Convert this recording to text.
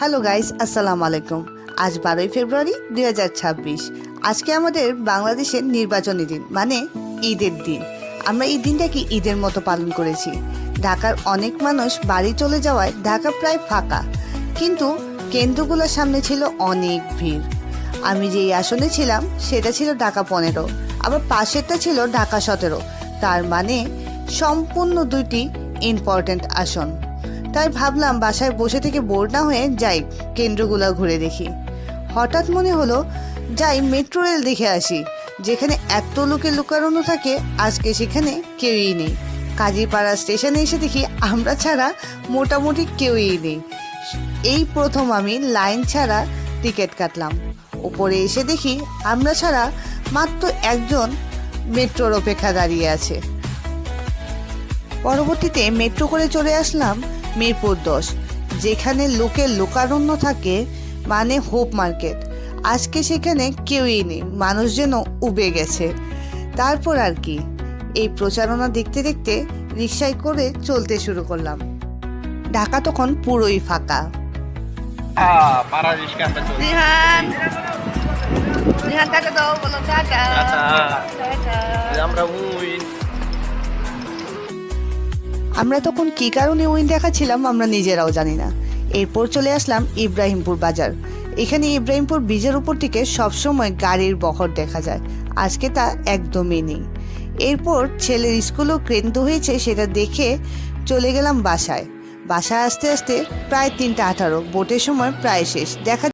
Hello guys, আসসালামু আলাইকুম। আজ 12ই ফেব্রুয়ারি 2026। আজকে আমাদের বাংলাদেশের নির্বাচনী দিন, মানে ঈদের দিন। আমরা এই দিনটাকে ঈদের মতো পালন করেছি। ঢাকার অনেক মানুষ বাড়ি চলে যাওয়ায় ঢাকা প্রায় ফাঁকা, কিন্তু কেন্দ্রগুলোর সামনে ছিল অনেক ভিড়। আমি যেই আসনে ছিলাম সেটা ছিল ঢাকা 15, আবার পাশেরটা ছিল ঢাকা 17। তার মানে সম্পূর্ণ দুইটি ইম্পর্ট্যান্ট আসন। তাই ভাবলাম বাসায় বসে থেকে বোর না হয়ে যাই, কেন্দ্রগুলো ঘুরে দেখি। হঠাৎ মনে হলো যাই মেট্রো রেল দেখে আসি। যেখানে এত লোকে লুকানো থাকে, আজকে সেখানে কেউই নেই। কাজীপাড়া স্টেশনে এসে দেখি আমরা ছাড়া মোটামুটি কেউই নেই। এই প্রথম আমি লাইন ছাড়া টিকিট কাটলাম। উপরে এসে দেখি আমরা ছাড়া মাত্র একজন মেট্রোর অপেক্ষা দাঁড়িয়ে আছে। পরবর্তীতে মেট্রো করে চলে আসলাম মিরপুর 10, যেখানে লোকের লোকারণ্য থাকে, মানে হোপ মার্কেট। আজকে সেখানে কেউই নেই, মানুষ যেন উবে গেছে। তারপর আর কি, এই প্রচারণা দেখতে দেখতে রিকশায় করে চলতে শুরু করলাম। ঢাকা তখন পুরোই ফাঁকা। Lihan, lihan kata daw, walang kata. আমরা উই আমরা তখন কী কারণে উইন দেখাচ্ছিলাম আমরা নিজেরাও জানি না। এরপর চলে আসলাম ইব্রাহিমপুর বাজার। এখানে ইব্রাহিমপুর ব্রিজের উপর থেকে সবসময় গাড়ির বহর দেখা যায়, আজকে তা একদমই নেই। এরপর ছেলের স্কুলও কেন্দ্র হয়েছে, সেটা দেখে চলে গেলাম বাসায়। বাসায় আসতে আসতে প্রায় 3টা 18, বোটের সময় প্রায় শেষ। দেখা